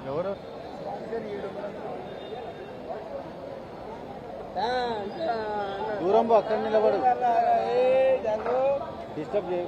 ఎవరు దూరం అక్కడ నిలబడు డిస్టర్బ్ చేయ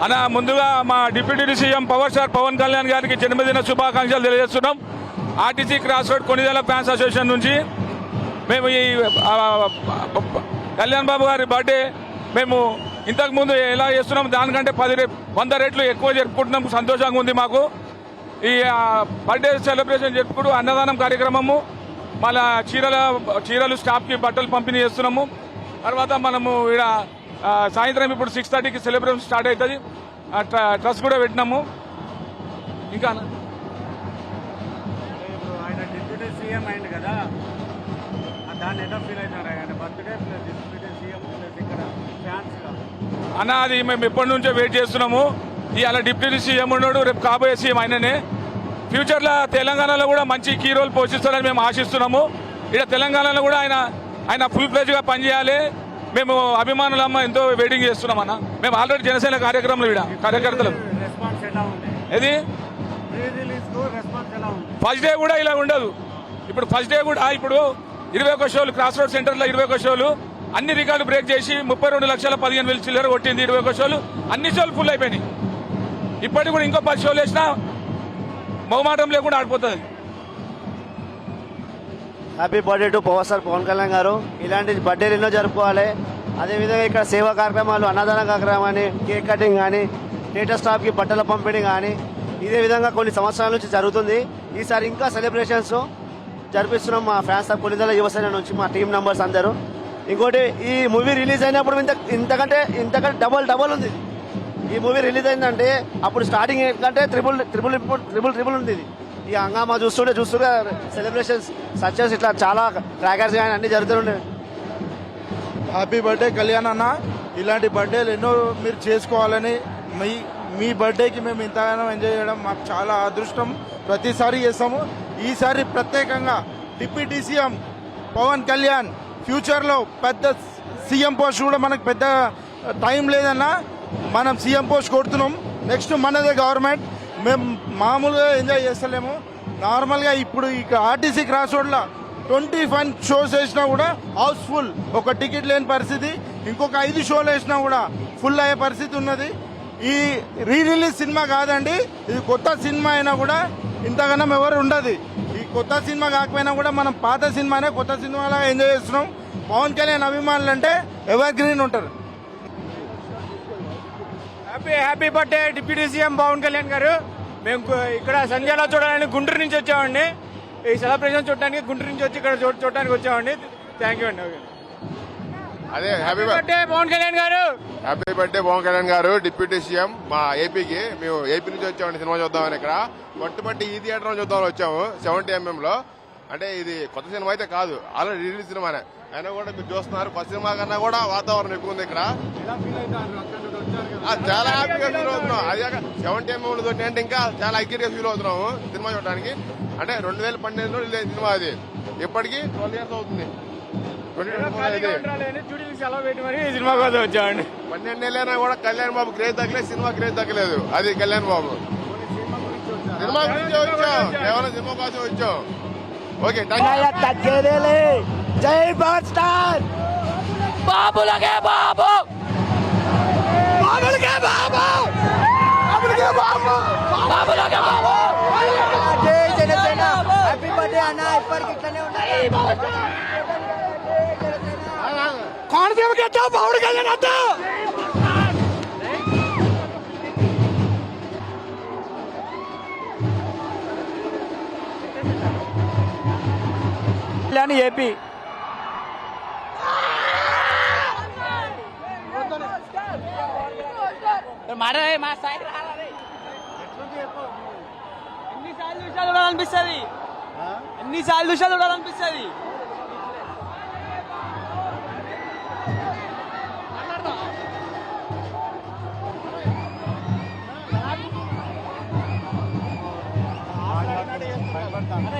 అన్న ముందుగా మా deputy CM power star Pawan Kalyan గారికి జన్మదిన శుభాకాంక్షలు తెలియజేస్తున్నాం. RTC cross road Konidela fans association నుంచి మేము ఈ కళ్యాణ్ బాబు గారి బర్త్డే మేము ఇంతకుముందు ఎలా చేస్తున్నాం దానికంటే 100 రెట్లు ఎక్కువ జరుపుకుంటున్నాం. సంతోషంగా ఉంది మాకు. ఈ బర్త్డే సెలబ్రేషన్ జరుపుకుంటూ అన్నదానం కార్యక్రమము, మళ్ళా చీరలు స్టాఫ్కి బట్టలు పంపిణీ చేస్తున్నాము. తర్వాత మనము ఇక్కడ సాయంత్రం ఇప్పుడు 6:30కి సెలబ్రేషన్ స్టార్ట్ అవుతుంది. ట్రస్ట్ కూడా పెట్టినాము. ఇంకా ఇప్పుడు ఆయన డిప్యూటీ సీఎం అయింది కదా, దాన్ని ఎలా ఫీల్ అవుతారు? ఆయన birthday plus deputy CM plus ఇక్కడ ఫ్యాన్స్గా అన్న అది మేము ఎప్పటి నుంచో వెయిట్ చేస్తున్నాము. ఇవాళ డిప్యూటీ సీఎం ఉన్నాడు, రేపు కాబోయే సీఎం ఆయననే. ఫ్యూచర్లో తెలంగాణలో కూడా మంచి కీ రోల్ పోషిస్తారని మేము ఆశిస్తున్నాము. ఇక్కడ తెలంగాణలో కూడా ఆయన ఫుల్ ఫ్లెజ్గా పనిచేయాలి. మేము అభిమానులమ్మ ఎంతో వెయిటింగ్ చేస్తున్నాం అన్న. మేము ఆల్రెడీ జనసేన కార్యక్రమంలో ఇక్కడ కార్యకర్తలు రెస్పాన్స్ ఎలా ఉంది? ఇది ప్రీ రిలీజ్కు రెస్పాన్స్ ఎలా ఉంది? ఫస్ట్ డే కూడా ఇలా ఉండదు. ఇప్పుడు ఫస్ట్ డే కూడా ఇప్పుడు 21 షోలు, క్రాస్ రోడ్ సెంటర్లో 21 షోలు, అన్ని రికార్డు బ్రేక్ చేసి 32,15,000 చిల్లర కొట్టింది. 21 షోలు, అన్ని షోలు ఫుల్ అయిపోయినాయి. ఇప్పటికి కూడా ఇంకో 10 షోలు వేసినా మొహమాటం లేకుండా ఆడిపోతుంది. Happy birthday to power star Pawan Kalyan గారు. ఇలాంటి బర్త్డేలు ఎన్నో జరుపుకోవాలి. అదేవిధంగా ఇక్కడ సేవా కార్యక్రమాలు, అన్నదాన కార్యక్రమాన్ని, కేక్ కటింగ్ కానీ, థియేటర్ స్టాఫ్కి బట్టల పంపిణీ కానీ, ఇదే విధంగా కొన్ని సంవత్సరాల నుంచి జరుగుతుంది. ఈసారి ఇంకా సెలబ్రేషన్స్ జరిపిస్తున్నాం మా ఫ్యాన్స్ ఆఫ్ కొనిదల యువసేన నుంచి, మా టీం మెంబర్స్ అందరూ. ఇంకోటి, ఈ మూవీ రిలీజ్ అయినప్పుడు ఇంతకంటే డబల్ ఉంది. ఈ మూవీ రిలీజ్ అయిందంటే అప్పుడు స్టార్టింగ్ కంటే ట్రిపుల్ ఉంది ఇది. ఈ హంగామా చూస్తుంటే సెలబ్రేషన్స్ సక్సెస్ ఇట్లా చాలా ట్రాకర్స్ కానీ అన్ని జరుగుతుండే. హ్యాపీ బర్త్డే కళ్యాణ్ అన్న. ఇలాంటి బర్త్డేలు ఎన్నో మీరు చేసుకోవాలని, మీ బర్త్డేకి మేము ఇంతగానో ఎంజాయ్ చేయడం మాకు చాలా అదృష్టం. ప్రతిసారి చేస్తాము. ఈసారి ప్రత్యేకంగా డిప్యూటీ సీఎం పవన్ కళ్యాణ్ ఫ్యూచర్లో పెద్ద సీఎం పోస్ట్ కూడా మనకు పెద్ద టైం లేదన్నా, మనం సీఎం పోస్ట్ కొడుతున్నాం. నెక్స్ట్ మనదే గవర్నమెంట్. మేము మామూలుగా ఎంజాయ్ చేస్తలేము. నార్మల్గా ఇప్పుడు ఇక ఆర్టీసీ క్రాస్ రోడ్లో 25 షోస్ వేసినా కూడా హౌస్ఫుల్, ఒక టికెట్ లేని పరిస్థితి. ఇంకొక 5 షోలు వేసినా కూడా ఫుల్ అయ్యే పరిస్థితి ఉన్నది. ఈ రీ రిలీజ్ సినిమా కాదండి, ఇది కొత్త సినిమా అయినా కూడా ఇంతగానం ఎవరు ఉండదు. ఈ కొత్త సినిమా కాకపోయినా కూడా మనం పాత సినిమానే కొత్త సినిమాలాగా ఎంజాయ్ చేస్తున్నాం. పవన్ కళ్యాణ్ అభిమానులు అంటే ఎవర్ గ్రీన్ ఉంటారు. Happy birthday deputy CM Pawan Kalyan గారు. మేము ఇక్కడ సంజయ్లో చూడాలని గుంటూరు నుంచి వచ్చామండి. ఈ సెలబ్రేషన్ చూడడానికి గుంటూరు నుంచి వచ్చి ఇక్కడ చూడడానికి వచ్చామండి. థ్యాంక్ యూ అండి. అదే హ్యాపీ బర్త్డే పవన్ కళ్యాణ్ గారు. హ్యాపీ బర్త్డే పవన్ కళ్యాణ్ గారు, డిప్యూటీ సీఎం మా ఏపీకి. మేము ఏపీ నుంచి వచ్చామండి సినిమా చూద్దామని. ఇక్కడ మొట్టమొదటి ఈ థియేటర్ లో చూద్దామని వచ్చాము 70mm లో. అంటే ఇది కొత్త సినిమా అయితే కాదు, ఆల్రెడీ రిలీజ్ సినిమానే అయినా కూడా మీరు చూస్తున్నారు. కొత్త సినిమా కన్నా కూడా వాతావరణం ఎక్కువ ఉంది ఇక్కడ. చాలా హ్యాపీగా ఫీల్ అవుతున్నాం. అది 70mm తోటి అంటే ఇంకా చాలా ఐక్యంగా ఫీల్ అవుతున్నాము సినిమా చూడడానికి. అంటే 2012లో రిలీజ్ అయిన సినిమా అది. ఇప్పటికీ 12 years అవుతుంది. సినిమా కోసం వచ్చామండి. 12 ఏళ్ళైనా కూడా కళ్యాణ్ బాబు క్రేజ్ తగ్గలేదు, సినిమా క్రేజ్ తగ్గలేదు. అది కళ్యాణ్ బాబు సినిమా గురించి వచ్చాం, కేవలం సినిమా కోసం వచ్చాం. ఓకే, తగ్గేదేలే. జై పవర్ స్టార్. బాబులకే బాబు, బాబులకే బాబు, బాబులకే బాబు, బాబులకే బాబు. జై జనసేన. హ్యాపీ బర్త్డే అన్న. ఇప్పటికి ఇట్లనే ఉండాలి. కోనసీమకి వచ్చావు పవన్ కళ్యాణ్ అంతా. ఏపీ మా స్థాయికి రావాలి. ఎన్నిసార్లు చూసాలు చూడాలనిపిస్తుంది, ఎన్నిసార్లు చూసాలు చూడాలనిపిస్తుంది.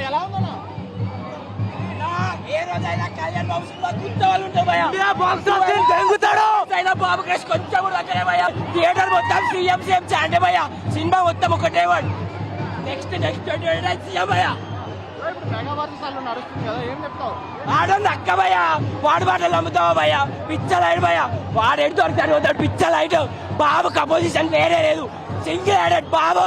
ఎలా ఉందన్నా? ఏ రోజైనా కళ్యాణ్ బాబు సినిమా చూసే వాళ్ళు ఉంటారు భయ్యా. బాబు కేసు కొంచెం కూడా దగ్గరే భయ్యా. థియేటర్ మొత్తం సీఎం చాండే భయ్యా. సినిమా మొత్తం ఒకటే వాడు. నెక్స్ట్ సీఎం భయ్యా. ఆడోంది అక్క భయ్యా. వాడు బాటలు అమ్ముతావా భయ్యా? పిచ్చలైడ్ భయ్యా. వాడు ఎటు దొరుకుతాడు, పిచ్చలైట్. బాబుకి అపోజిషన్ వేరే లేదు, సింగిల్ హెడెడ్ బాబు.